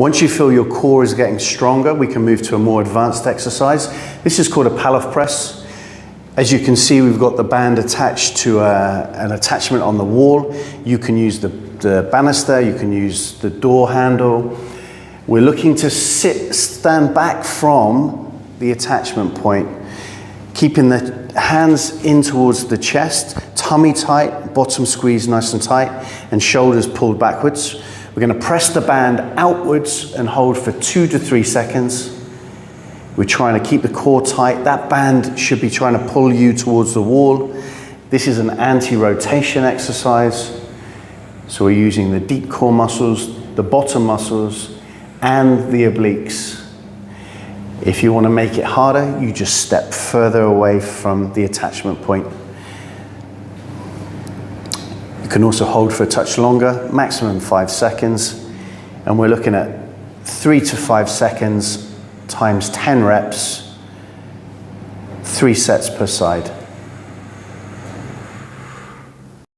Once you feel your core is getting stronger, we can move to a more advanced exercise. This is called a Pallof press. As you can see, we've got the band attached to an attachment on the wall. You can use the banister, you can use the door handle. We're looking to stand back from the attachment point, keeping the hands in towards the chest, tummy tight, bottom squeezed nice and tight, and shoulders pulled backwards. We're going to press the band outwards and hold for 2 to 3 seconds. We're trying to keep the core tight. That band should be trying to pull you towards the wall. This is an anti-rotation exercise. So we're using the deep core muscles, the bottom muscles, and the obliques. If you want to make it harder, you just step further away from the attachment point. You can also hold for a touch longer, maximum 5 seconds. And we're looking at 3 to 5 seconds times 10 reps, 3 sets per side.